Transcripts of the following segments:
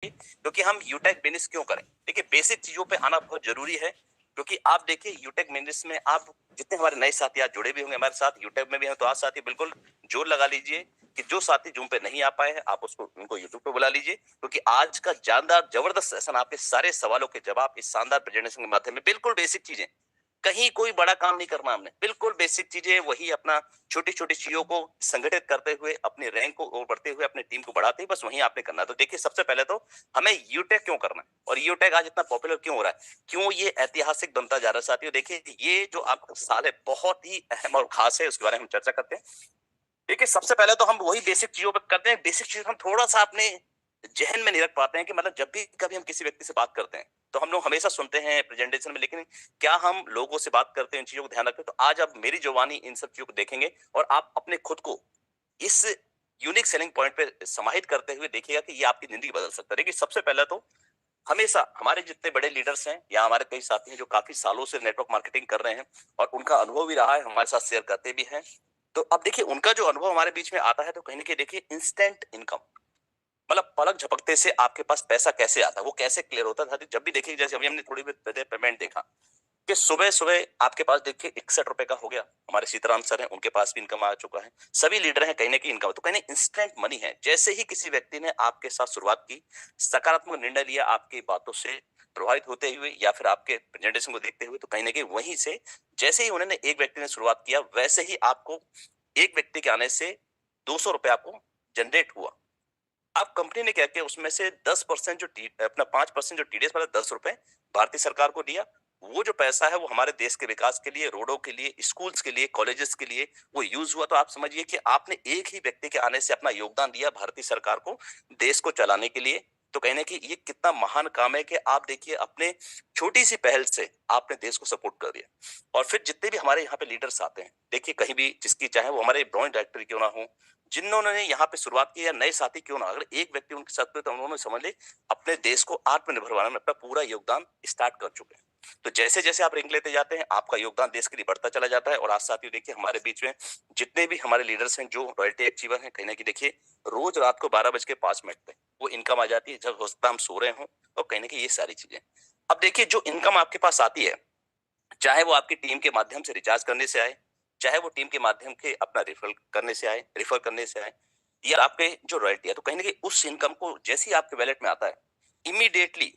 क्योंकि हम यूटेक बिजनेस क्यों करें। देखिए बेसिक चीजों पे आना बहुत जरूरी है, क्योंकि आप देखिए यूटेक बिजनेस में आप जितने हमारे नए साथी आज जुड़े भी होंगे हमारे साथ यूटेक में भी हैं, तो आज साथी बिल्कुल जोर लगा लीजिए कि जो साथी जूम पे नहीं आ पाए हैं आप उसको उनको यूट्यूब पे बुला लीजिए, क्योंकि आज का जानदार जबरदस्त सेशन आपके सारे सवालों के जवाब इस शानदार प्रेजेंटेशन के माध्यम में बिल्कुल बेसिक चीजें, कहीं कोई बड़ा काम नहीं करना हमने, बिल्कुल बेसिक चीजें वही अपना छोटी छोटी चीजों को संगठित करते हुए अपने रैंक को और बढ़ते हुए अपनी टीम को बढ़ाते हुए बस वही आपने करना है। तो देखिए सबसे पहले तो हमें यूटेक क्यों करना है और यूटेक आज इतना पॉपुलर क्यों हो रहा है, क्यों ये ऐतिहासिक बनता जा रहा है। साथियों देखिए ये जो आपका साल है बहुत ही अहम और खास है, उसके बारे में हम चर्चा करते हैं। देखिए सबसे पहले तो हम वही बेसिक चीजों पर करते हैं, बेसिक चीज हम थोड़ा सा अपने जहन में नहीं रख पाते हैं कि मतलब जब भी कभी हम किसी व्यक्ति से बात करते हैं तो हम लोग हमेशा सुनते हैं प्रेजेंटेशन में, लेकिन क्या हम लोगों से बात करते हैं इन चीजों को ध्यान रखते हैं। तो आज आप मेरी जुबानी इन सब चीजों को देखेंगे और आप अपने खुद को इस यूनिक सेलिंग पॉइंट पे समाहित करते हुए देखिएगा कि ये आपकी जिंदगी बदल सकता है। देखिए सबसे पहले तो हमेशा हमारे जितने बड़े लीडर्स हैं या हमारे कई साथी हैं जो काफी सालों से नेटवर्क मार्केटिंग कर रहे हैं और उनका अनुभव भी रहा है, हमारे साथ शेयर करते भी हैं। तो अब देखिए उनका जो अनुभव हमारे बीच में आता है तो कहीं ना कहीं देखिए इंस्टेंट इनकम, मतलब पलक झपकते से आपके पास पैसा कैसे आता है, वो कैसे क्लियर होता है। जब भी देखिए जैसे अभी हमने थोड़ी देर पेमेंट देखा कि सुबह सुबह आपके पास देखिए 61 रुपए का हो गया, हमारे सीताराम सर हैं उनके पास भी इनकम आ चुका है, सभी लीडर हैं कहीं ना कहीं इनकम, तो कहीं इंस्टेंट मनी है। जैसे ही किसी व्यक्ति ने आपके साथ शुरुआत की, सकारात्मक निर्णय लिया आपकी बातों से प्रभावित होते हुए या फिर आपके प्रेजेंटेशन को देखते हुए, तो कहीं ना कहीं वहीं से जैसे ही उन्होंने एक व्यक्ति ने शुरुआत किया वैसे ही आपको एक व्यक्ति के आने से 200 रुपए आपको जनरेट हुआ। अब कंपनी ने क्या किया उसमें से 10% जो अपना 5% जो टीडीएस वाला 10 रुपए भारतीय सरकार को दिया। वो जो पैसा है वो हमारे देश के विकास के लिए, रोडों के लिए, स्कूल्स के लिए, कॉलेजेस के लिए वो यूज हुआ। तो आप समझिए कि आपने एक ही व्यक्ति के आने से अपना योगदान दिया भारतीय सरकार को देश को चलाने के लिए। तो कहने की ये कितना महान काम है कि आप देखिए अपने छोटी सी पहल से आपने देश को सपोर्ट कर दिया। और फिर जितने भी हमारे यहाँ पे लीडर्स आते हैं देखिए कहीं भी जिसकी चाहे वो हमारे ब्रांच डायरेक्टर क्यों ना हो, जिन्होंने यहाँ पे शुरुआत की या नए साथी क्यों ना, अगर एक व्यक्ति उनके साथ में तो उन्होंने समझ ले अपने देश को आत्मनिर्भर बनाने में अपना पूरा योगदान स्टार्ट कर चुके हैं। तो जैसे जैसे आप रैंक लेते जाते हैं आपका योगदान देश के लिए बढ़ता चला जाता है। और आज साथियों देखिए हमारे बीच में जितने भी हमारे लीडर्स हैं जो रॉयल्टी अचीवर हैं, कहीं ना कहीं देखिए रोज रात को 12:05 पे वो इनकम आ जाती है, जब हो सकता है हम सो रहे हों। और कहीं ना कहीं ये सारी चीजें अब देखिए जो इनकम आपके पास आती है, चाहे वो आपकी टीम के माध्यम से रिचार्ज करने से आए, चाहे वो टीम के माध्यम के अपना रेफर करने से आए, या आपके जो रॉयल्टी है, तो कहीं ना कहीं उस इनकम को जैसे ही आपके वैलेट में आता है इमीडिएटली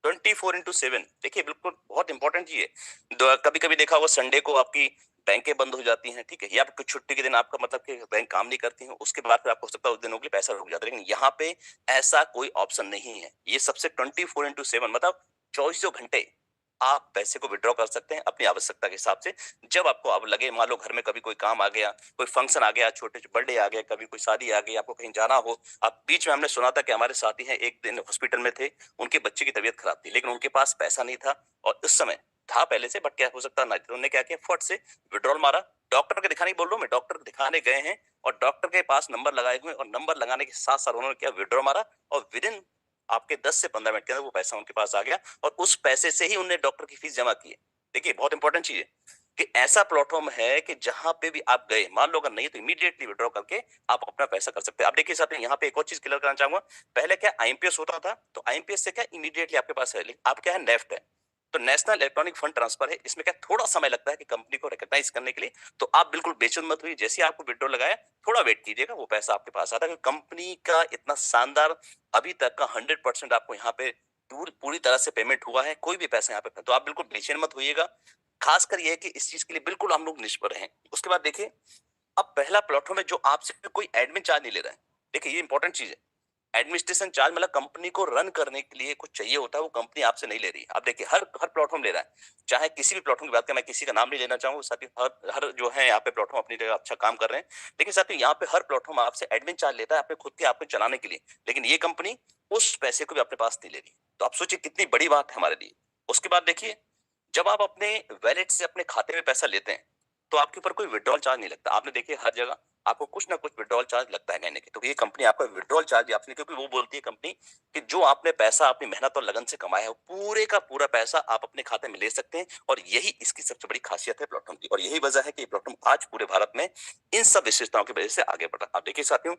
24/7 देखिए बिल्कुल बहुत इंपॉर्टेंट चीज है। कभी कभी देखा होगा संडे को आपकी बैंकें बंद हो जाती हैं, ठीक है, या कुछ छुट्टी के दिन आपका मतलब कि बैंक काम नहीं करती है, उसके बाद फिर आपको हो सकता है उस दिनों के लिए पैसा रुक जाता है। लेकिन यहाँ पे ऐसा कोई ऑप्शन नहीं है, ये सबसे 24/7 मतलब 24 घंटे आप पैसे को विड्रॉ कर सकते हैं अपनी आवश्यकता के हिसाब से। जब आपको अब लगे मान लो घर में कभी कोई काम आ गया, कोई फंक्शन आ गया, छोटे बर्थडे आ गया, कभी कोई शादी आ गई, आपको कहीं जाना हो। अब बीच में हमने सुना था कि हमारे साथी हैं एक दिन हॉस्पिटल में थे, उनके बच्चे की तबीयत खराब थी लेकिन उनके पास पैसा नहीं था और उस समय था पहले से, बट क्या हो सकता ना, तो उन्होंने क्या किया फट से विड्रॉल मारा। डॉक्टर के दिखाने की बोल रहा हूँ मैं, डॉक्टर दिखाने गए हैं और डॉक्टर के पास नंबर लगाए हुए और नंबर लगाने के साथ साथ उन्होंने क्या विड्रॉ मारा और विद इन आपके 10 से 15 मिनट के अंदर वो पैसा उनके पास आ गया और उस पैसे से ही उन्होंने डॉक्टर की फीस जमा की है। देखिए बहुत इंपॉर्टेंट चीज है कि ऐसा प्लेटफॉर्म है कि जहां पे भी आप गए, मान लो अगर नहीं तो इमीडिएटली विड्रॉ करके आप अपना पैसा कर सकते हैं। आप देखिए साथ में यहाँ पे एक और चीज क्लियर करना चाहूंगा, पहले क्या आईएमपीएस होता था, तो आईएमपीएस से क्या इमीडिएटली आपके पास है, लेकिन आप क्या है नेफ्ट है, तो नेशनल इलेक्ट्रॉनिक फंड ट्रांसफर है। इसमें क्या थोड़ा समय लगता है कि कंपनी को रिकॉग्नाइज करने के लिए, तो आप बिल्कुल बेचैन मत हुई, जैसे आपको विड्रॉ लगाया थोड़ा वेट कीजिएगा वो पैसा आपके पास आता है। कंपनी का इतना शानदार अभी तक का 100% आपको यहाँ पे पूरी तरह से पेमेंट हुआ है, कोई भी पैसा यहाँ पे, तो आप बिल्कुल बेचैन मत होइएगा। खासकर ये है कि इस चीज के लिए बिल्कुल हम लोग निष्फल हैं। उसके बाद देखिए अब पहला प्लेटफॉर्म है जो आपसे कोई एडमिन चार्ज नहीं ले रहा है। देखिए ये इंपॉर्टेंट चीज है, एडमिनिस्ट्रेशन चार्ज मतलब कंपनी को रन करने के लिए कुछ चाहिए होता है वो कंपनी आपसे नहीं ले रही है। आप देखिए हर हर प्लेटफॉर्म ले रहा है, चाहे किसी भी प्लेटफॉर्म की बात करें, मैं किसी का नाम नहीं लेना चाहूंगा, साथ ही हर हर जो है यहाँ पे प्लेटफॉर्म अपनी जगह अच्छा काम कर रहे हैं, लेकिन साथ ही यहाँ पे हर प्लेटफॉर्म आपसे एडमिन चार्ज लेता है अपने खुद के आपको चलाने के लिए, लेकिन ये कंपनी उस पैसे को भी अपने पास नहीं ले रही। तो आप सोचिए कितनी बड़ी बात है हमारे लिए। उसके बाद देखिए जब आप अपने वैलेट से अपने खाते में पैसा लेते हैं तो आपके ऊपर कोई विड्रॉल चार्ज नहीं लगता। आपने देखिए हर जगह आपको कुछ ना कुछ विड्रॉल चार्ज लगता है कहने के। तो ये कंपनी आपका विड्रॉल चार्ज आपसे, क्योंकि वो बोलती है कंपनी कि जो आपने पैसा अपनी मेहनत और लगन से कमाया है, पूरे का पूरा पैसा आप अपने खाते में ले सकते हैं। और यही इसकी सबसे बड़ी खासियत है प्लेटफॉर्म की, और यही वजह है कि प्लेटफॉर्म आज पूरे भारत में इन सब विशेषताओं की वजह से आगे बढ़ रहा है। आप देखिए साथियों,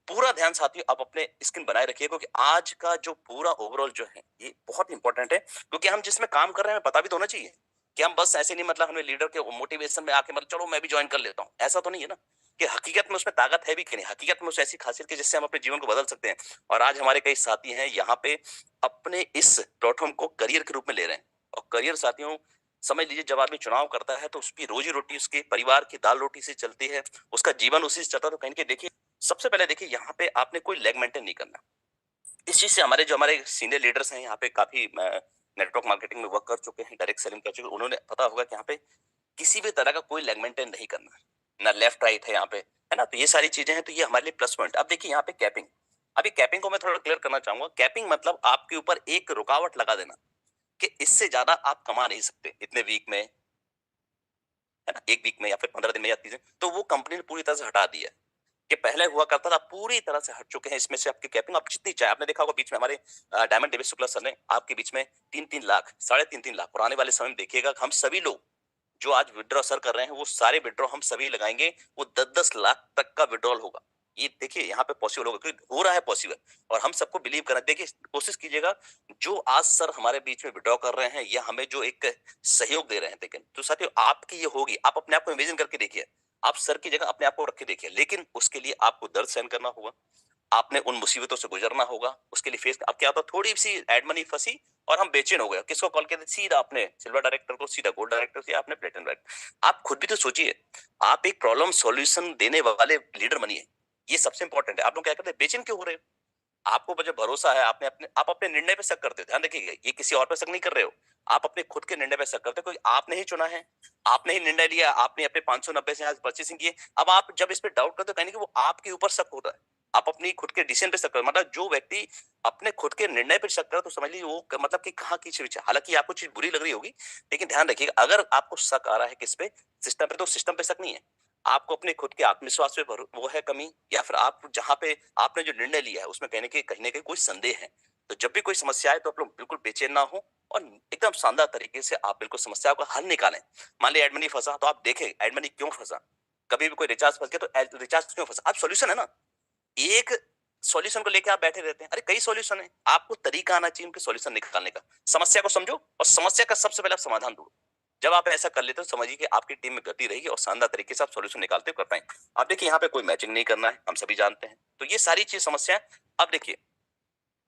पूरा ध्यान साथियों आप अपने स्क्रीन बनाए रखिए, क्योंकि आज का जो पूरा ओवरऑल जो है ये बहुत इंपॉर्टेंट है। क्योंकि हम जिसमें काम कर रहे हैं हमें पता भी तो होना चाहिए कि हम बस ऐसे नहीं, मतलब हमें लीडर के मोटिवेशन में आके मतलब चलो मैं भी ज्वाइन कर लेता हूँ, ऐसा तो नहीं है ना। कि हकीकत में उसमें ताकत है भी कि नहीं, हकीकत में उस ऐसी खासियत है जिससे हम अपने जीवन को बदल सकते हैं। और आज हमारे कई साथी हैं यहाँ पे अपने इस प्लेटफॉर्म को करियर के रूप में ले रहे हैं। और करियर साथियों समझ लीजिए, जब आदमी चुनाव करता है तो उसकी रोजी रोटी उसके परिवार की दाल रोटी से चलती है, उसका जीवन उसी से चलता है। तो कहीं के देखिए, सबसे पहले देखिए यहाँ पे आपने कोई लेग मेंटेन नहीं करना। इस चीज से हमारे सीनियर लीडर्स हैं यहाँ पे, काफी नेटवर्क मार्केटिंग में वर्क कर चुके हैं, डायरेक्ट सेलिंग कर चुके हैं, उन्होंने पता होगा कि यहाँ पे किसी भी तरह का कोई लेग मेंटेन नहीं करना, ना लेफ्ट राइट है यहाँ पे, है ना। तो ये सारी चीजें हैं, तो ये हमारे लिए प्लस पॉइंट। अब देखिए यहाँ पे कैपिंग, अभी कैपिंग को मैं थोड़ा क्लियर करना चाहूंगा। कैपिंग मतलब आपके ऊपर एक रुकावट लगा देना कि इससे ज्यादा आप कमा नहीं सकते इतने वीक में, है ना, एक वीक में या फिर 15 दिन में या 30 दिन। तो वो कंपनी ने पूरी तरह से हटा दिया। कि पहले हुआ करता था, पूरी तरह से हट चुके हैं इसमें से। आपकी कैपिंग आप जितनी चाहे, आपने देखा होगा बीच में हमारे डायमंड देवेश शुक्ला सर ने आपके बीच में 3-3 लाख, 3.5 लाख पुराने वाले समय में देखिएगा, हम सभी लोग जो आज विड्रॉ सर कर रहे हैं वो सारे विड्रॉ हम सभी लगाएंगे, वो 10-10 लाख तक का विड्रॉल होगा। ये देखिए यहाँ पे पॉसिबल होगा, क्योंकि हो रहा है पॉसिबल, और हम सबको बिलीव करना। देखिए कोशिश कीजिएगा, जो आज सर हमारे बीच में विड्रॉ कर रहे हैं या हमें जो एक सहयोग दे रहे हैं, लेकिन तो साथियों आपकी ये होगी, आप अपने आप को इमेजिन करके देखिए, आप सर की जगह अपने आप को रख के देखिए। लेकिन उसके लिए आपको दर्द सहन करना होगा, आपने उन मुसीबतों से गुजरना होगा, उसके लिए फेस। अब क्या होता, थोड़ी सी एड मनी फंसी और हम बेचैन हो गए, किसको कॉल किया, सीधा आपने सिल्वर डायरेक्टर को, सीधा गोल्ड डायरेक्टर से, आपने प्लेटिनम डायरेक्टर। आप खुद भी तो सोचिए, आप एक प्रॉब्लम सॉल्यूशन देने वाले लीडर बनिए, ये सबसे इंपॉर्टेंट है। आप लोग क्या करते हैं, बेचैन क्यों हो रहे हो? आपको जब भरोसा है, आप अपने निर्णय पे शक करते हो, ध्यान रखिएगा, ये किसी और पे शक नहीं कर रहे हो, आप अपने खुद के निर्णय पे शक करते हो, क्योंकि आपने ही चुना है, आपने ही निर्णय लिया, आपने अपने 590 से आज परचेसिंग किए। अब आप जब इस पे डाउट करते हो, कहीं कि वो आपके ऊपर शक होता है, आप अपनी खुद के डिसीजन पे शक कर, मतलब जो व्यक्ति अपने खुद के निर्णय पे शक करे तो समझ लीजिए वो मतलब कि कहाँ की चीज है। हालांकि आपको चीज बुरी लग रही होगी, लेकिन ध्यान रखिएगा, अगर आपको शक आ रहा है किस पे, सिस्टम पे, तो सिस्टम पे शक नहीं है, आपको अपने खुद के आत्मविश्वास पे वो है कमी, या फिर आप जहां पे आपने जो निर्णय लिया है उसमें कहने के कहीं ना कहीं कोई संदेह है। तो जब भी कोई समस्या आए तो आप लोग बिल्कुल बेचैन ना हो, और एकदम शानदार तरीके से आप बिल्कुल समस्या का हल निकालें। मान लिया एडमनी फंसा, तो आप देखें एडमनी क्यों फंसा, कभी भी कोई रिचार्ज फंस गया तो रिचार्ज क्यों फंसा। अब सॉल्यूशन है ना, एक सॉल्यूशन को लेकर आप बैठे रहते हैं, अरे कई सॉल्यूशन है, आपको तरीका आना चाहिए उनके सॉल्यूशन निकालने का। समस्या को समझो और समस्या का सबसे पहले आप समाधान ढूंढो। जब आप ऐसा कर लेते हो, समझिए कि आपकी टीम में गति रहेगी और शानदार तरीके से आप सॉल्यूशन निकालते कर पाएंगे। आप देखिए यहाँ पे कोई मैचिंग नहीं करना है, हम सभी जानते हैं, तो ये सारी चीज समस्या। अब देखिए,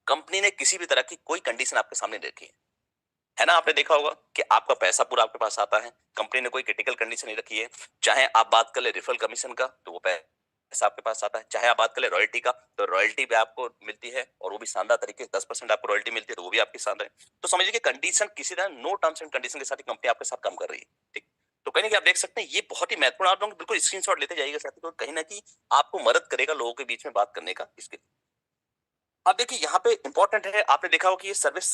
कंपनी ने किसी भी तरह की कोई कंडीशन आपके सामने नहीं रखी है ना। आपने देखा होगा कि आपका पैसा पूरा आपके पास आता है, कंपनी ने कोई क्रिटिकल कंडीशन नहीं रखी है। चाहे आप बात कर ले रेफरल कमीशन का, तो वो पैसा आपके पास आता है। चाहे आप बात कर ले रॉयल्टी का, तो रॉयल्टी भी आपको मिलती है, और वो भी शानदार तरीके से 10% आपको रॉयल्टी मिलती है, तो वो भी आपके साथ है। तो समझिए कि कंडीशन किसी तरह नो टर्म्स एंड कंडीशन के साथ कंपनी आपके साथ काम कर रही है, ठीक। तो कहीं ना कहीं आप देख सकते हैं, ये बहुत ही महत्वपूर्ण, आप लोग बिल्कुल स्क्रीनशॉट लेते जाइएगा साथी, तो कहीं ना कहीं आपको मदद करेगा लोगों के बीच में बात करने का इसके। अब देखिए यहाँ पे इंपॉर्टेंट है, आपने देखा हो कि ये सर्विस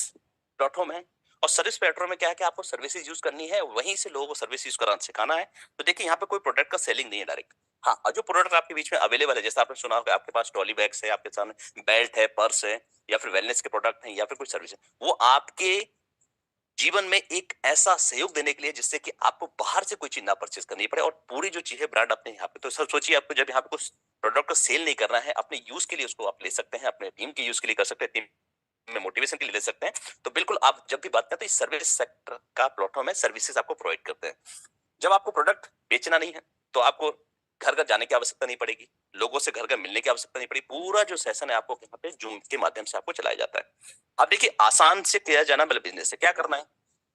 प्लेटफॉर्म है, और सर्विस प्लेटफॉर्म में क्या है कि आपको सर्विसेज यूज करनी है, वहीं से लोगों को सर्विस यूज कराना सिखाना है। तो देखिए यहाँ पे कोई प्रोडक्ट का सेलिंग नहीं है डायरेक्ट। हाँ, और जो प्रोडक्ट आपके बीच में अवेलेबल है, जैसे आपने सुना होगा आपके पास ट्रॉली बैग्स है, आपके सामने बेल्ट है, पर्स है, या फिर वेलनेस के प्रोडक्ट हैं, या फिर कोई सर्विस है, वो आपके जीवन में एक ऐसा सहयोग देने के लिए जिससे कि आपको बाहर से कोई चीज ना परचेज करनी पड़े, और पूरी जो चीज है ब्रांड अपने यहाँ पे। तो सर सोचिए, आपको जब यहाँ पे कुछ प्रोडक्ट को सेल नहीं करना है, अपने यूज के लिए उसको आप ले सकते हैं, अपने टीम के यूज के लिए कर सकते हैं, टीम में मोटिवेशन के लिए ले सकते हैं। तो बिल्कुल आप जब भी बात करते हैं, सर्विस सेक्टर का प्लेटफॉर्म है, सर्विसेज आपको प्रोवाइड करते हैं। जब आपको प्रोडक्ट बेचना नहीं है तो आपको घर घर जाने की आवश्यकता नहीं पड़ेगी, लोगों से घर घर मिलने की आवश्यकता नहीं पड़ेगी, पूरा जो सेशन है आपको यहाँ पे जूम के माध्यम से आपको चलाया जाता है। अब देखिए, आसान से किया जाना वाला बिजनेस है, क्या करना है,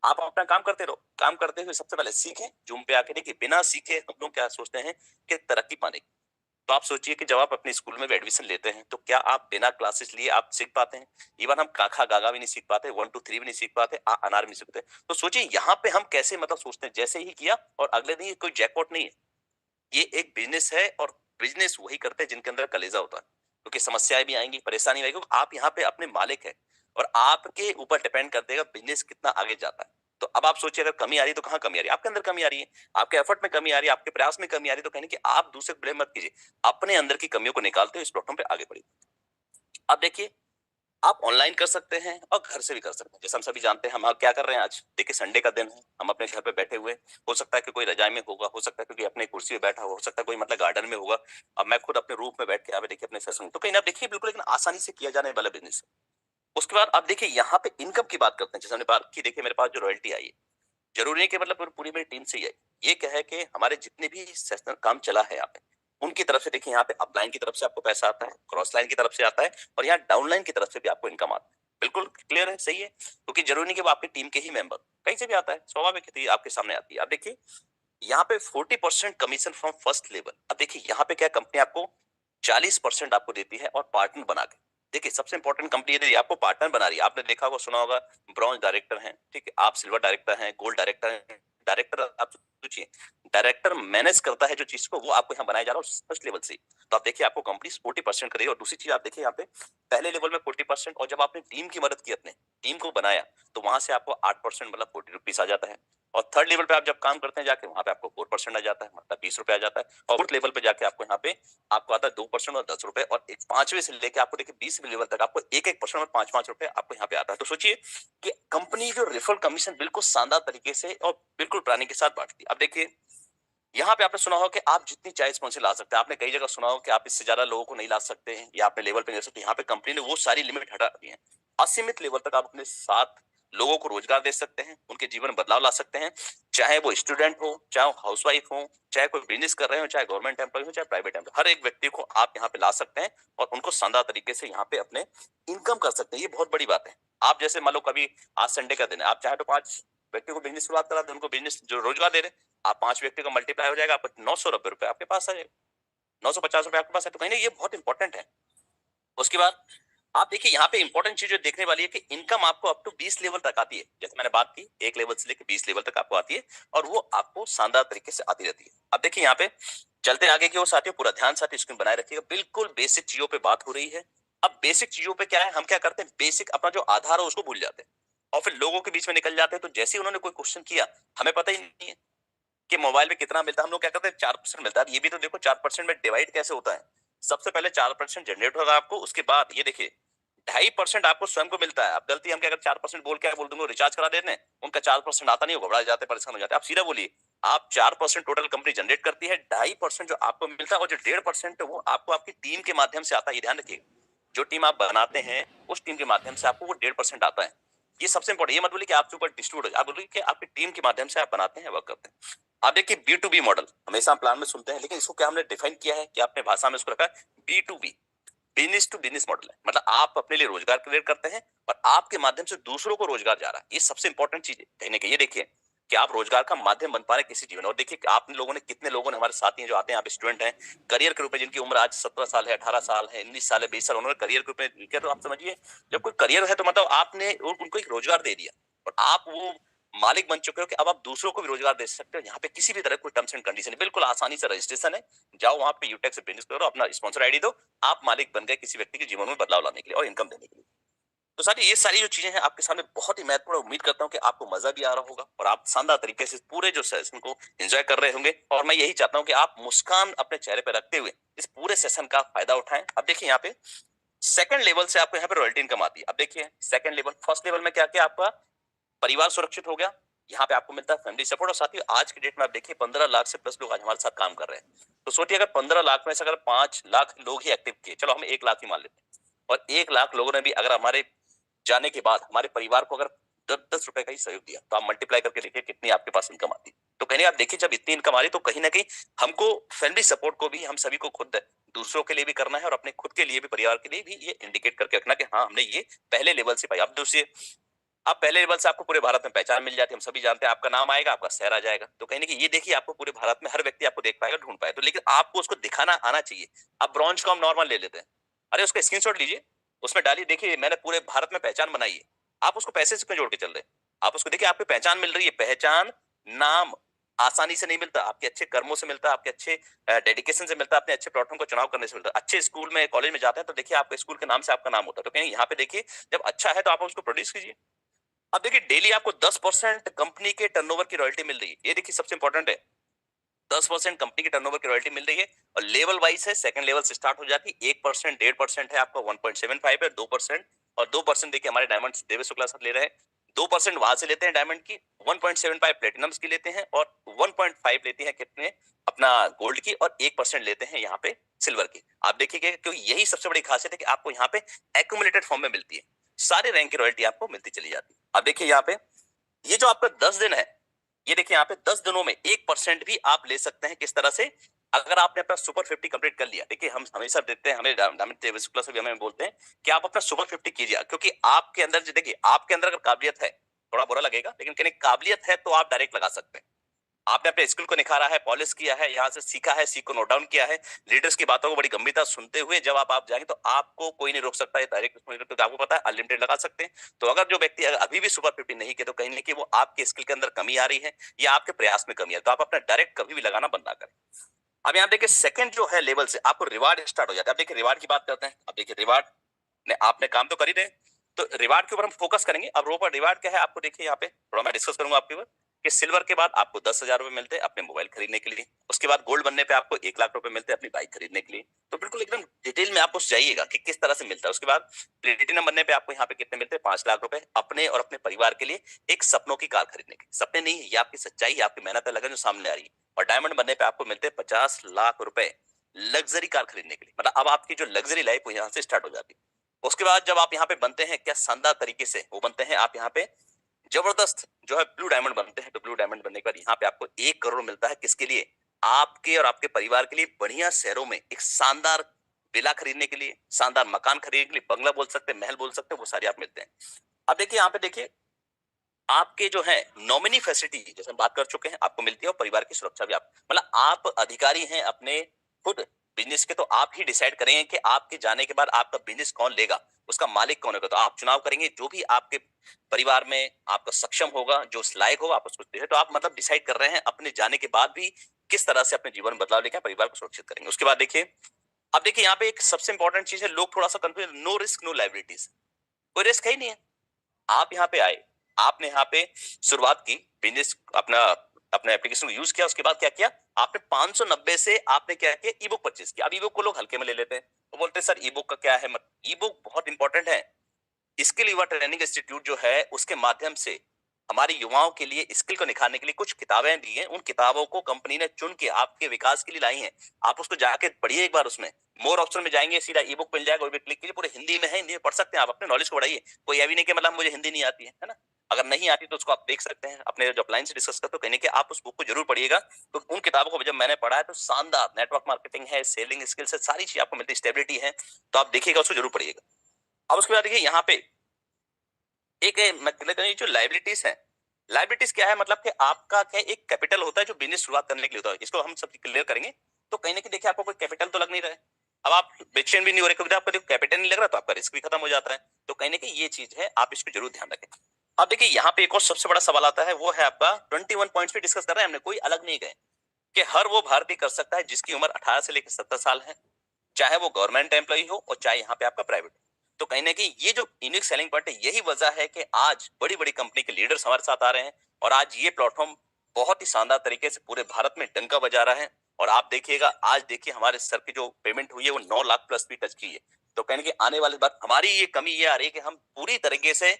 आप अपना काम करते रहो, काम करते हुए सबसे पहले सीखें, जूम पे आके देखिए, बिना सीखे हम लोग क्या सोचते हैं कि तरक्की पाने की। तो आप सोचिए कि जब आप अपने स्कूल में एडमिशन लेते हैं तो क्या आप बिना क्लासेस लिए आप सीख पाते हैं? इवन हम काखा गागा भी नहीं सीख पाते, 1 2 3 भी नहीं सीख पाते, अनार भी नहीं सीखते। तो सोचिए यहाँ पे हम कैसे मतलब सोचते हैं, जैसे ही किया और अगले दिन, ये कोई जैकपॉट नहीं है, ये एक बिजनेस है, और बिजनेस वही करते हैं जिनके अंदर कलेजा होता है। क्योंकि समस्याएं भी आएंगी, परेशानी आएगी, आप यहाँ पे अपने मालिक है, और आपके ऊपर डिपेंड कर देगा बिजनेस कितना आगे जाता है। तो अब आप सोचिए, अगर कमी आ रही है तो कहाँ कमी आ रही है? आपके अंदर कमी आ रही है, आपके एफर्ट में कमी आ रही है, आपके प्रयास में कमी आ रही है। तो कहने कि आप दूसरे को ब्लेम मत कीजिए, अपने अंदर की कमियों को निकालते हुए इस प्लेटफॉर्म पे आगे बढ़िए। अब देखिए, आप ऑनलाइन कर सकते हैं और घर से भी कर सकते हैं। जैसे हम सभी जानते हैं, हम क्या कर रहे हैं आज, देखिए संडे का दिन है, हम अपने घर पे बैठे हुए, हो सकता है कि कोई रजाई में होगा, हो सकता है कि कोई अपने कुर्सी पे बैठा हुआ, हो सकता है कोई मतलब गार्डन में होगा। अब मैं खुद अपने रूम में बैठ के आप देखिए अपने सेशन, तो कहीं ना देखिए बिल्कुल लेकिन आसानी से किया जाने वाला बिजनेस है। उसके बाद आप देखिए यहाँ पे इनकम की बात करते हैं। जैसे हमने बात की, देखिए मेरे पास जो रॉयल्टी आई है, जरूरी नहीं कि मतलब पूरी मेरी टीम से ही है। ये क्या है कि हमारे जितने भी सेशनल काम चला है यहाँ पे, उनकी तरफ से देखिए यहाँ पे अपलाइन की तरफ से आपको पैसा आता है, क्रॉस लाइन की तरफ से आता है, और यहाँ डाउनलाइन की तरफ से भी आपको इनकम आता है। बिल्कुल क्लियर है, सही है, क्योंकि जरूरी नहीं कि वो आपकी टीम के ही मेंबर, कहीं से भी आता है, स्वाभाविक है, आपके सामने आती है। अब देखिए यहाँ पे 40% कमीशन फ्रॉम फर्स्ट लेवल। अब देखिए यहाँ पे क्या कंपनी आपको 40% आपको देती है, और पार्टनर बना के, देखिए सबसे इंपॉर्टेंट कंपनी यदि आपको पार्टनर बना रही है, आपने देखा होगा, सुना होगा, ब्रॉन्ज डायरेक्टर हैं, ठीक है, आप सिल्वर डायरेक्टर हैं, गोल्ड डायरेक्टर हैं। डायरेक्टर आप सोचिए, डायरेक्टर मैनेज करता है जो चीज को, वो आपको यहाँ बनाया जा रहा है फर्स्ट लेवल से। तो आप देखिए आपको कंपनी 40% करेगी। और दूसरी चीज आप देखिए यहाँ पे पहले लेवल में 40%, और जब आपने टीम की मदद की, अपने टीम को बनाया, तो वहां से आपको 8% मतलब 40 रुपीज आ जाता है। और थर्ड लेवल पे आप जब काम करते हैं जाके, वहां पे आपको 4% आ जाता है, मतलब 20 रुपए आ जाता है। और फोर्थ लेवल पे जाके आपको यहाँ पे आपको आता है 2% और 10 रुपए, और एक पांचवे से लेके आपको देखिए 20 लेवल तक आपको 1% और 5 रुपए आपको यहाँ पे आता है। तो सोचिए कि कंपनी जो रेफरल कमीशन बिल्कुल शानदार तरीके से और बिल्कुल प्लानिंग के साथ बांटती है। अब देखिए यहाँ पे आपने सुना होगा कि आप जितनी चाहे स्पॉन्सर ला सकते हैं, आपने कई जगह सुना हो कि आप इससे ज्यादा लोगों को नहीं ला सकते हैं, या आपने लेवल पे नहीं ला सकते। यहाँ पे कंपनी ने वो सारी लिमिट हटा दी है। असीमित लेवल तक आप अपने साथ लोगों को रोजगार दे सकते हैं, उनके जीवन में बदलाव ला सकते हैं, चाहे वो स्टूडेंट हो, चाहे वो हाउसवाइफ हो, चाहे कोई बिजनेस कर रहे हो, चाहे गवर्नमेंट एम्प्लॉय हो, चाहे प्राइवेट एम्प्लॉय, हर एक व्यक्ति को आप यहाँ पे ला सकते हैं, और उनको शानदार तरीके से यहाँ पे अपने इनकम कर सकते हैं। ये बहुत बड़ी बात है। आप जैसे मान लो कभी आज संडे का दिन है, आप चाहे तो 5 व्यक्ति को बिजनेस शुरुआत करा दे, उनको बिजनेस जो रोजगार दे रहे, आप 5 व्यक्ति का मल्टीप्लाई हो जाएगा, आपको 900 रुपए आपके पास आ जाएगा, 950 रुपए आपके पास है। तो कहीं ना ये बहुत इंपॉर्टेंट है। उसके बाद आप देखिए यहाँ पे इंपॉर्टेंट चीज जो देखने वाली है कि इनकम आपको अप टू 20 लेवल तक आती है। जैसे मैंने बात की, 1 लेवल से लेकर 20 लेवल तक आपको आती है, और वो आपको शानदार तरीके से आती रहती है। अब देखिए यहाँ पे चलते आगे की ओर साथियों, पूरा ध्यान साथियों स्क्रीन बनाए रखिएगा। बिल्कुल बेसिक चीजों पे बात हो रही है। अब बेसिक चीजों पे क्या है, हम क्या करते हैं, बेसिक अपना जो आधार है उसको भूल जाते हैं, और फिर लोगों के बीच में निकल जाते हैं। तो जैसे ही उन्होंने कोई क्वेश्चन किया, हमें पता ही नहीं है कि मोबाइल में कितना मिलता है, हम लोग क्या करते हैं 4% मिलता है। ये भी तो देखो 4% में डिवाइड कैसे होता है। सबसे पहले 4% जनरेट होगा आपको, उसके बाद ये देखिए 2.5% आपको स्वयं को मिलता है। अब गलती हम क्या अगर 4% बोल के बोल दूंगा रिचार्ज करा देते हैं, उनका 4% आता नहीं, घबरा जाते, परेशान हो जाते। आप सीधा बोलिए, आप 4% टोटल कंपनी जनरेट करती है, 2.5% जो आपको मिलता है, और जो 1.5% वो आपको आपकी टीम के माध्यम से आता है। ये ध्यान रखिए, जो टीम आप बनाते हैं उस टीम के माध्यम से आपको वो 1.5% आता है। ये सबसे इंपॉर्टेंट। ये मत बोलिए कि आपके ऊपर डिस्ट्रीब्यूट, आप बोलिए कि आपकी टीम के माध्यम से आप बनाते हैं, वर्क करते हैं। आप देखिए B2B मॉडल हमेशा हम प्लान में सुनते हैं, लेकिन इसको क्या हमने डिफाइन किया है कि अपने भाषा में इसको रखा है B2B, business to business model है। मतलब आप अपने लिए रोजगार क्रिएट करते हैं, और आपके माध्यम से दूसरों को रोजगार जा रहा है। ये सबसे इंपॉर्टेंट चीज है कहने के। ये देखिए कि आप रोजगार का माध्यम बन पा रहे किसी जीवन। और देखिए आप लोगों ने, कितने लोगों ने, हमारे साथी हैं जो आते हैं, आप स्टूडेंट हैं, करियर के रूप में, जिनकी उम्र आज 17 साल है, 18 साल है, 19 साल है, 20 साल, उन्होंने करियर के रूप में किया। तो आप समझिए, जब कोई करियर है तो मतलब आपने उनको एक रोजगार दे दिया, और आप वो मालिक बन चुके हो कि अब आप दूसरों को भी रोजगार दे सकते हो। यहाँ पे किसी भी तरह कोई टर्म्स एंड कंडीशन, बिल्कुल आसानी से रजिस्ट्रेशन है, जाओ वहां पे यूटेक से बिजनेस करो, अपना स्पॉन्सर आईडी दो, आप मालिक बन गए किसी व्यक्ति के जीवन में बदलाव लाने के लिए और इनकम देने के लिए। तो सारी ये सारी जो चीजें हैं आपके सामने बहुत ही महत्वपूर्ण। उम्मीद करता हूँ कि आपको मजा भी आ रहा होगा, और आप शानदार तरीके से पूरे जो सेशन को एंजॉय कर रहे होंगे। और मैं यही चाहता हूँ कि आप मुस्कान अपने चेहरे पर रखते हुए इस पूरे सेशन का फायदा उठाएं। अब देखिए यहाँ पे सेकंड लेवल से आपको यहाँ पे रॉयल्टी इनकम आती है। अब देखिए सेकंड लेवल, फर्स्ट लेवल में क्या क्या आपका परिवार सुरक्षित हो गया, यहाँ पे आपको मिलता है फैमिली सपोर्ट। और साथ ही आज की डेट में आप देखिए 15 लाख से प्लस लोग आज हमारे साथ काम कर रहे हैं। तो सोचिए अगर 15 लाख में से अगर 5 लाख लोग ही एक्टिव किए, चलो हम 1 लाख ही मान लेते हैं, और 1 लाख लोगों ने भी अगर हमारे जाने के बाद हमारे परिवार को अगर 10-10 रुपए का ही सहयोग दिया, तो आप मल्टीप्लाई करके देखिए कितनी आपके पास इनकम आती है। तो कहीं आप देखिए जब इतनी इनकम आ रही, तो कहीं ना कहीं हमको फैमिली सपोर्ट को भी, हम सभी को खुद दूसरों के लिए भी करना है, और अपने खुद के लिए भी, परिवार के लिए भी ये इंडिकेट करके रखना कि हाँ हमने ये पहले लेवल से पाई। अब दूसरे, आप पहले लेवल से आपको पूरे भारत में पहचान मिल जाती है। हम सभी जानते हैं आपका नाम आएगा, आपका शहर आ जाएगा। तो कहीं ना कहीं ये देखिए आपको पूरे भारत में हर व्यक्ति आपको देख पाएगा, ढूंढ पाएगा। तो लेकिन आपको उसको दिखाना आना चाहिए। अब ब्रॉन्ज को हम नॉर्मल ले लेते हैं, अरे उसका स्क्रीनशॉट लीजिए, उसमें डालिए, देखिए मैंने पूरे भारत में पहचान बनाई है। आप उसको पैसे से क्यों जोड़ के चल रहे हैं? आप उसको देखिए, आपकी पहचान मिल रही है। पहचान, नाम आसानी से नहीं मिलता, आपके अच्छे कर्मों से मिलता है, आपके अच्छे डेडिकेशन से मिलता है, अपने अच्छे प्लेटफॉर्म को चुनाव करने से मिलता है। अच्छे स्कूल में, कॉलेज में जाते हैं तो देखिए आपके स्कूल के नाम से आपका नाम होता है। तो कहीं यहाँ पे देखिए जब अच्छा है तो आप उसको प्रोड्यूस कीजिए। अब देखिए डेली आपको 10% कंपनी के टर्नओवर की रॉयल्टी मिल रही है, ये देखिए सबसे इंपॉर्टेंट है। 10% कंपनी के टर्नओवर की रॉयल्टी मिल रही है और लेवल वाइज है, सेकंड लेवल से स्टार्ट हो जाती है। 1%, 1.5% है आपका, 1.75 है, 2% और 2% देखिए हमारे डायमंड देवे शुक्ला सर ले रहे हैं। 2% वहां से लेते हैं डायमंड की, 1.75 प्लेटिनम्स की लेते हैं और 1.5 लेते हैं कितने अपना गोल्ड की और 1% लेते हैं यहाँ पे सिल्वर की। आप देखिएगा क्योंकि यही सबसे बड़ी खासियत है कि आपको यहाँ पे एक्यूमुलेटेड फॉर्म में मिलती है, सारे रैंक की रॉयल्टी आपको मिलती चली जाती है। अब देखिए यहाँ पे ये जो आपका 10 दिन है, ये देखिए यहाँ पे 10 दिनों में 1% भी आप ले सकते हैं। किस तरह से? अगर आपने अपना सुपर 50 कंप्लीट कर लिया, देखिए हम हमेशा देते हैं, हमें डायमंड देवे शुक्ला से भी हमें बोलते हैं कि आप अपना सुपर 50 कीजिए, क्योंकि आपके अंदर जो देखिए आपके अंदर अगर काबिलियत है, थोड़ा बुरा लगेगा लेकिन कहने काबिलियत है तो आप डायरेक्ट लगा सकते हैं। आपने अपने स्किल को निखारा है, पॉलिश किया है, यहाँ से सीखा है, सीख को नोट डाउन किया है, लीडर्स की बातों को बड़ी गंभीरता सुनते हुए जब आप जाएंगे तो आपको कोई नहीं रोक सकता है डायरेक्ट, तो आपको पता है अनलिमिटेड लगा सकते हैं। तो अगर जो व्यक्ति अभी भी सुपर 50 नहीं किया तो कहीं ना कहीं वो आपके स्किल के अंदर कमी आ रही है या आपके प्रयास में कमी है, तो आप अपना डायरेक्ट कभी भी लगाना बंद ना करें। अब यहाँ देखिए सेकंड जो है लेवल से आपको रिवार्ड स्टार्ट हो जाता है। अब देखिए रिवार्ड की बात करते हैं। अब देखिए रिवार्ड ने आपने काम तो कर ही रहे, तो रिवार्ड के ऊपर हम फोकस करेंगे। अब रिवार्ड क्या है आपको देखिए यहाँ पे थोड़ा मैं डिस्कस करूंगा आपके ऊपर कि सिल्वर के बाद आपको 10,000 रुपए मिलते हैं अपने मोबाइल खरीदने के लिए, उसके बाद गोल्ड बनने पे आपको 1 लाख रुपए मिलते हैं अपनी बाइक खरीदने के लिए। तो बिल्कुल एकदम डिटेल में आपको जाइएगा कि किस तरह से मिलता है। उसके बाद प्लेटिनम बनने पे आपको यहाँ पे कितने मिलते हैं? 5 लाख रुपए अपने और अपने परिवार के लिए एक सपनों की कार खरीदने के। सपने नहीं है, ये आपकी सच्चाई है, आपकी मेहनत है, लगन जो सामने आ रही है। और डायमंड बनने पे आपको मिलते हैं 50 लाख रुपए लग्जरी कार खरीदने के लिए, मतलब अब आपकी जो लग्जरी लाइफ वो यहाँ से स्टार्ट हो जाती है। उसके बाद जब आप यहाँ पे बनते हैं क्या शानदार तरीके से वो बनते हैं, आप यहाँ पे जबरदस्त जो है ब्लू डायमंड बनते हैं। तो ब्लू डायमंड बनने के बाद यहाँ पे आपको 1 करोड़ मिलता है। किसके लिए? आपके और आपके परिवार के लिए बढ़िया शहरों में एक शानदार विला खरीदने के लिए, शानदार मकान खरीदने के लिए, बंगला बोल सकते हैं, महल बोल सकते हैं, वो सारे आप मिलते हैं। अब देखिए यहाँ पे देखिए आपके जो है नॉमिनी फैसिलिटी जैसे हम बात कर चुके हैं आपको मिलती है और परिवार की सुरक्षा भी आप, मतलब आप अधिकारी हैं अपने खुद बिजनेस के, तो आप ही डिसाइड करेंगे कि आपके जाने के बाद आपका बिजनेस कौन लेगा, उसका मालिक कौन होगा। तो आप चुनाव करेंगे, जो भी आपके परिवार में आपका सक्षम होगा, जो उस लायक होगा, आप उसको देंगे। तो आप मतलब डिसाइड कर रहे हैं अपने जाने के बाद भी किस तरह से अपने जीवन में बदलाव लेकर परिवार को सुरक्षित करेंगे। उसके बाद देखिए अब देखिए यहाँ पे एक सबसे इंपॉर्टेंट चीज है, लोग थोड़ा सा confuse, no risk no liabilities, कोई रिस्क है ही नहीं है। आप यहाँ पे आए, आपने यहाँ पे शुरुआत की बिजनेस, अपना अपने एप्लीकेशन को यूज किया, उसके बाद क्या किया आपने 590 से आपने क्या किया ई बुक परचेज किया। अब ई बुक को लोग हल्के में ले लेते हैं, वो बोलते हैं सर ई बुक का क्या है, मत ई बुक बहुत इंपॉर्टेंट है। स्किल युवा ट्रेनिंग इंस्टीट्यूट जो है उसके माध्यम से हमारे युवाओं के लिए स्किल को निखारने के लिए कुछ किताबें दी हैं। उन किताबों को कंपनी ने चुन के आपके विकास के लिए लाई हैं। आप उसको जाके पढ़िए एक बार, उसमें मोर ऑप्शन में जाएंगे, सीधा ई बुक मिल जाएगा, क्लिक कीजिए, पूरे हिंदी में है, हिंदी में पढ़ सकते हैं आप, अपने नॉलेज को बढ़ाइए। कोई ये भी नहीं कि मतलब मुझे हिंदी नहीं आती है ना, अगर नहीं आती तो उसको आप देख सकते हैं अपने जो अपलाइन से डिस्कस करते हो, कहने के आप उस बुक को जरूर पढ़िएगा। तो उन किताबों को जब मैंने पढ़ा है तो शानदार नेटवर्क मार्केटिंग है, सेलिंग स्किल्स है, सारी चीज आपको मिलती है, स्टेबिलिटी है, तो आप देखिएगा उसको जरूर पढ़िएगा। अब उसके बाद देखिए यहाँ पे एक मैं क्लियर करें, जो लाइबिलिटीज है, लाइबिलिटीज क्या है, मतलब कि आपका क्या एक कैपिटल होता है जो बिजनेस शुरुआत करने के लिए होता है, इसको हम सब क्लियर करेंगे। तो कहीं ना कहीं देखिए आपको कोई कैपिटल तो लग नहीं रहा है, अब आप बेचैन भी नहीं हो रहे क्योंकि आपका कैपिटल नहीं लग रहा, तो आपका रिस्क भी खत्म हो जाता है। तो कहीं ना कहीं ये चीज है, आप इसको जरूर ध्यान रखें। अब देखिए यहाँ पे एक और सबसे बड़ा सवाल आता है, वो है आपका 21 पॉइंट्स पे डिस्कस कर रहे हैं हमने, कोई अलग नहीं गए कि हर वो भारतीय कर सकता है जिसकी उम्र 18 से लेकर 70 साल है, चाहे वो गवर्नमेंट एम्प्लॉय हो और चाहे यहाँ पे आपका प्राइवेट। तो कहीं ना कहीं ये जो यूनिक सेलिंग पॉइंट है, यही वजह है कि आज बड़ी बड़ी कंपनी के लीडर्स हमारे साथ आ रहे हैं और आज ये प्लेटफॉर्म बहुत ही शानदार तरीके से पूरे भारत में डंका बजा रहा है। और आप देखिएगा आज देखिए हमारे सर की जो पेमेंट हुई है वो 9 लाख प्लस भी टच की है। तो कहने की आने वाली बात हमारी ये कमी ये आ रही है कि हम पूरी तरीके से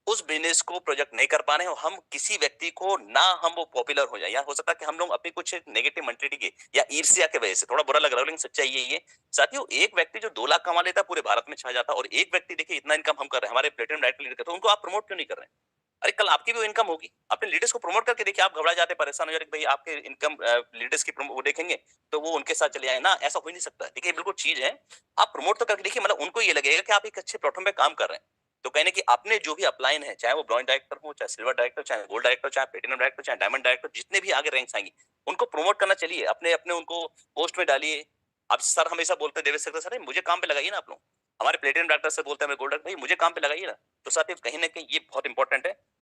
उस बिजनेस को प्रोजेक्ट नहीं कर पा रहे हैं, और हम किसी व्यक्ति को ना हम वो पॉपुलर हो जाए, या हो सकता है कि हम लोग अपनी कुछ नेगेटिव मेंटेलिटी के या ईर्ष्या के वजह से, थोड़ा बुरा लग रहा है लेकिन सच्चाई यही है साथियों, एक व्यक्ति जो 2 लाख कमा लेता है पूरे भारत में छा जाता है, और एक व्यक्ति देखिए इतना इनकम हम कर रहे हैं, हमारे प्लेटिनम डायरेक्ट लीडर, तो उनको आप प्रमोट क्यों नहीं कर रहे हैं? अरे कल आपकी भी इनकम होगी, अपने लीडर्स को प्रमोट करके देखिए, आप घबरा जाते परेशान हो जाते भाई आपके इनकम लीडर्स की वो देखेंगे तो वो उनके साथ चले जाए ना, ऐसा हो ही नहीं सकता। देखिए बिल्कुल चीज है, आप प्रमोट तो करके देखिए, मतलब उनको ये लगेगा कि आप एक अच्छे प्लेटफॉर्म पे काम कर रहे हैं। तो कहने की अपने जो भी अपलाइन है, चाहे वो ब्रॉन्ज डायरेक्टर हो, चाहे सिल्वर डायरेक्टर, चाहे गोल्ड डायरेक्टर, चाहे प्लेटिनम डायरेक्टर, चाहे डायमंड डायरेक्टर, जितने भी आगे रैंक्स आएंगे उनको प्रमोट करना चलिए, अपने अपने उनको पोस्ट में डालिए। अब सर हमेशा बोलते हैं देवेश सर मुझे काम पे लगाइए ना आप लोग, हमारे प्लेटिनम डायरेक्टर से बोलते हैं गोल्ड डायरेक्टर भाई मुझे काम पे लगाइए ना। तो साथियों कहीं ना कहीं ये बहुत इंपॉर्टेंट है।